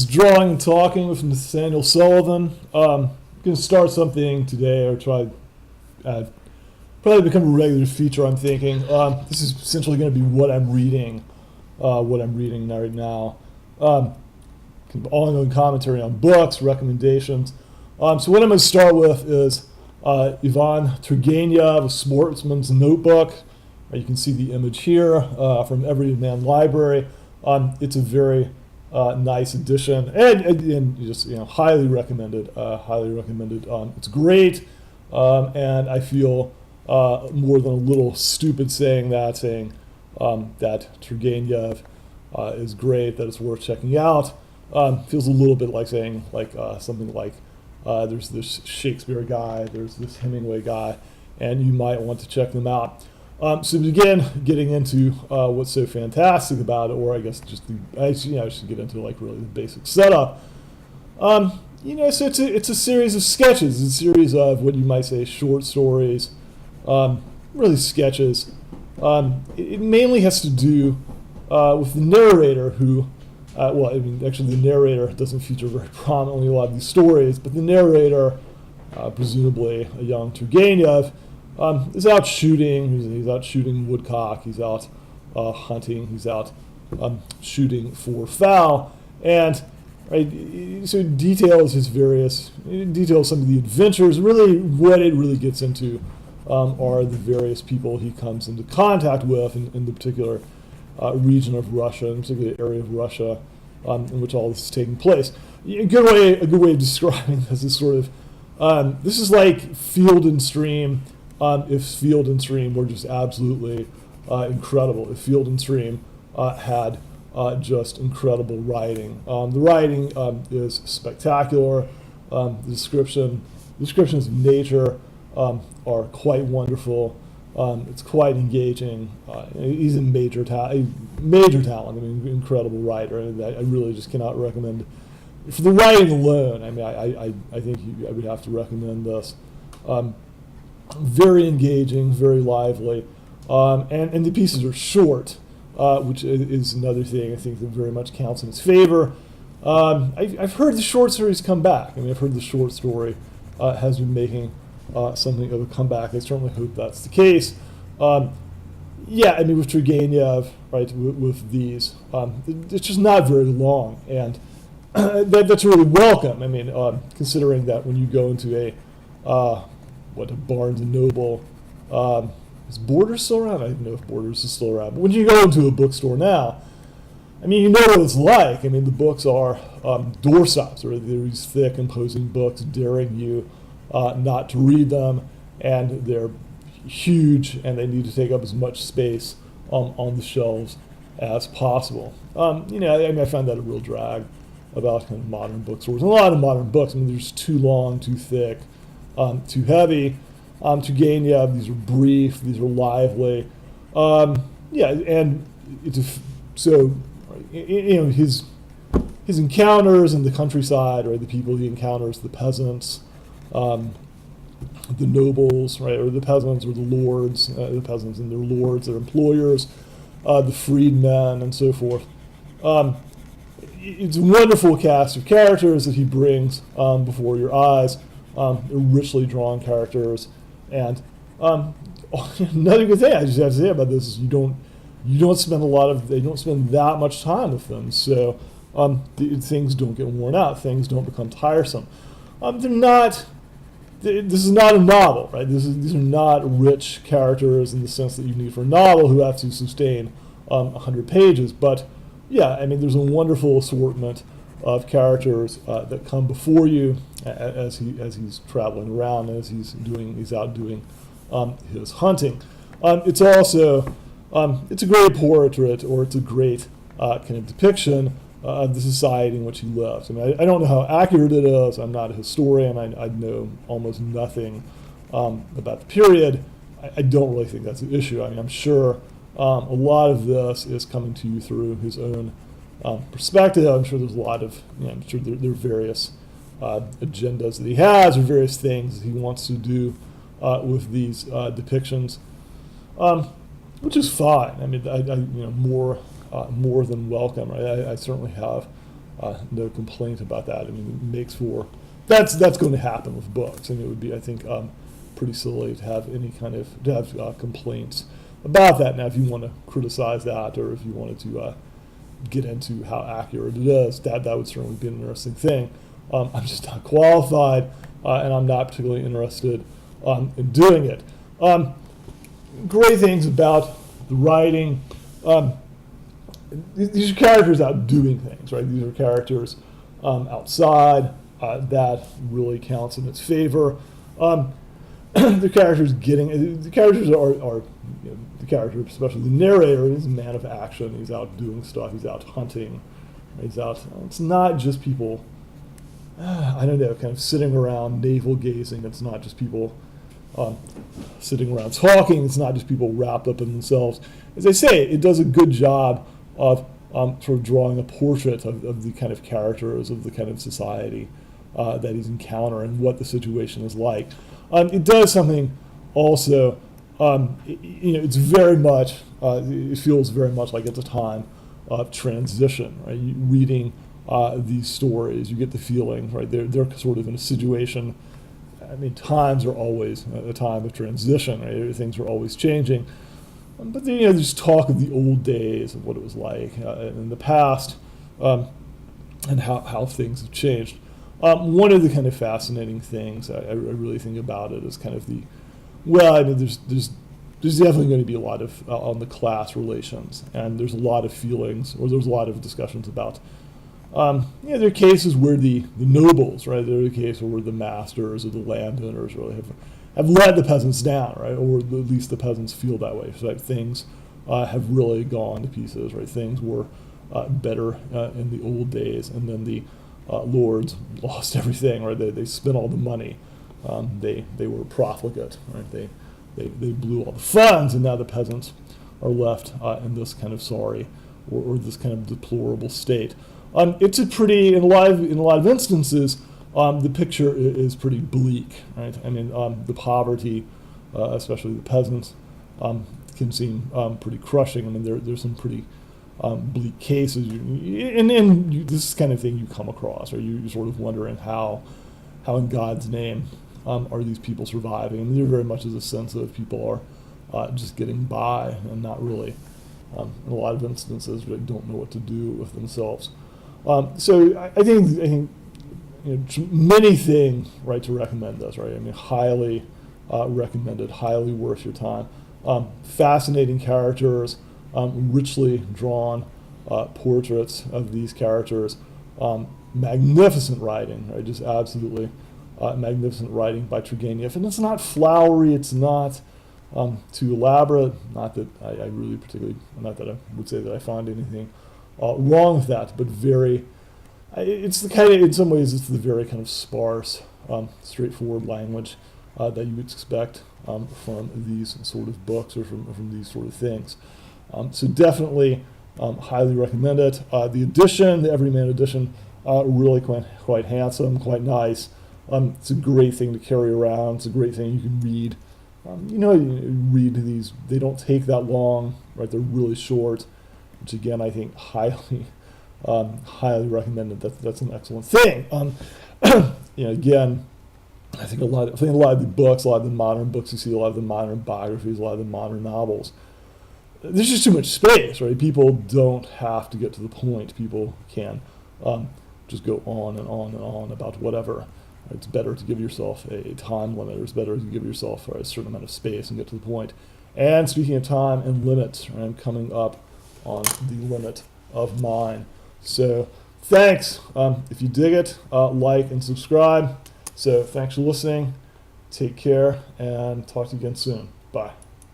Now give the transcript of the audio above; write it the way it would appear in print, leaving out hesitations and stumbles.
is Drawing and Talking with Nathaniel Sullivan. I'm going to start something today, or try probably become a regular feature. I'm thinking this is essentially going to be what I'm reading right now. Kind of ongoing commentary on books, recommendations. So what I'm going to start with is Ivan Turgenev, Sportsman's Notebook. You can see the image here from Everyman Library. It's a very nice edition, and just highly recommended. Highly recommended. It's great, and I feel more than a little stupid saying that Turgenev is great, that it's worth checking out. Feels a little bit like saying something like there's this Shakespeare guy, there's this Hemingway guy, and you might want to check them out. So to begin getting into what's so fantastic about it, or I guess just I should get into really the basic setup. So it's a series of sketches, it's a series of what you might say short stories, really sketches. It mainly has to do with the narrator who, actually the narrator doesn't feature very prominently in a lot of these stories, but the narrator, presumably a young Turgenev, is out shooting. He's out shooting woodcock. He's out hunting. He's out shooting for fowl, and so it details some of the adventures. Really, what it really gets into are the various people he comes into contact with in the particular region of Russia, in particular area of Russia in which all this is taking place. A good way of describing this is sort of this is like Field and Stream. If Field and Stream were just absolutely incredible, if Field and Stream had just incredible writing. The writing is spectacular. The descriptions of nature are quite wonderful. It's quite engaging. He's a major talent. Incredible writer. And I really just cannot recommend, for the writing alone. I think I would have to recommend this. Very engaging, very lively, and the pieces are short, which is another thing I think that very much counts in his favor. I've heard the short series come back. I've heard the short story has been making something of a comeback. I certainly hope that's the case. With Turgenev, with these, it's just not very long, and that's really welcome. Considering that when you go into a Barnes and Noble, is Borders still around? I don't know if Borders is still around, but when you go into a bookstore now, you know what it's like. The books are doorstops, or they're these thick, imposing books daring you not to read them, and they're huge, and they need to take up as much space on the shelves as possible. I find that a real drag about kind of modern bookstores. And a lot of modern books, they're just too long, too thick, too heavy. Turgenev, these are brief, these are lively. And his encounters in the countryside, the people he encounters, the peasants, the nobles, or the peasants or the lords, the peasants and their lords, their employers, the freedmen, and so forth. It's a wonderful cast of characters that he brings before your eyes. They're richly drawn characters, and another good thing I just have to say about this is they don't spend that much time with them, so things don't get worn out, things don't become tiresome. This is not a novel, right? These are not rich characters in the sense that you need for a novel who have to sustain 100 pages, but there's a wonderful assortment of characters that come before you as he's traveling around, as he's out doing his hunting. It's also it's a great portrait, or it's a great kind of depiction of the society in which he lives. I don't know how accurate it is. I'm not a historian. I know almost nothing about the period. I don't really think that's an issue. I'm sure a lot of this is coming to you through his own perspective. I'm sure there's a lot of, I'm sure there are various agendas that he has, or various things that he wants to do with these depictions, which is fine. More than welcome. Right? I certainly have No complaint about that. I mean, it makes for that's going to happen with books, and it would be, I think, pretty silly to have any kind of complaints about that. Now, if you want to criticize that, or if you wanted to get into how accurate it is, that would certainly be an interesting thing. I'm just not qualified, and I'm not particularly interested in doing it. Great things about the writing. These are characters out doing things, right? These are characters outside. That really counts in its favor. The characters are the character, especially the narrator, is a man of action. He's out doing stuff. He's out hunting. He's out. It's not just people. I don't know, kind of sitting around navel gazing. It's not just people sitting around talking. It's not just people wrapped up in themselves. As I say, it does a good job of sort of drawing a portrait of the kind of characters, of the kind of society that he's encountering, what the situation is like. It does something also, it's very much, it feels very much like it's a time of transition, right? Reading these stories, you get the feeling, right? They're sort of in a situation. I mean, times are always a time of transition, right? Things are always changing. But there's talk of the old days, of what it was like in the past, and how things have changed. One of the kind of fascinating things I really think about it is kind of there's definitely going to be a lot of on the class relations, and there's a lot of feelings, or there's a lot of discussions about. There are cases where the nobles, right? There are cases where the masters or the landowners really have let the peasants down, right? Or at least the peasants feel that way. So that things have really gone to pieces, right? Things were better in the old days, and then the lords lost everything, right? They spent all the money. They were profligate, right? They blew all the funds, and now the peasants are left in this kind of sorry or this kind of deplorable state. It's a pretty, in a lot of instances, the picture is pretty bleak, right? I mean, the poverty, especially the peasants, can seem pretty crushing. I mean, there's some pretty bleak cases, and this is the kind of thing you come across, or you're sort of wondering how in God's name are these people surviving? I mean, there very much is a sense of people are just getting by and not really, in a lot of instances, really don't know what to do with themselves. So I think many things, right, to recommend this, right? I mean, highly recommended, highly worth your time. Fascinating characters, richly drawn portraits of these characters, magnificent writing, right? Just absolutely magnificent writing by Turgenev. And it's not flowery, it's not too elaborate, not that I really particularly, not that I would say that I find anything wrong with that, but it's the kind of, in some ways, it's the very kind of sparse, straightforward language that you would expect from these sort of books, or from these sort of things. So definitely highly recommend it. The edition, the Everyman edition, really quite handsome, quite nice. It's a great thing to carry around. It's a great thing you can read. You read these, they don't take that long, right? They're really short, which again, I think highly recommended. That's an excellent thing. Again, I think a lot of the books, a lot of the modern books you see, a lot of the modern biographies, a lot of the modern novels, there's just too much space, right? People don't have to get to the point. People can just go on and on and on about whatever. It's better to give yourself a time limit, or it's better to give yourself a certain amount of space and get to the point. And speaking of time and limits, right, I'm coming up on the limit of mine. So thanks. If you dig it, like and subscribe. So thanks for listening. Take care, and talk to you again soon. Bye.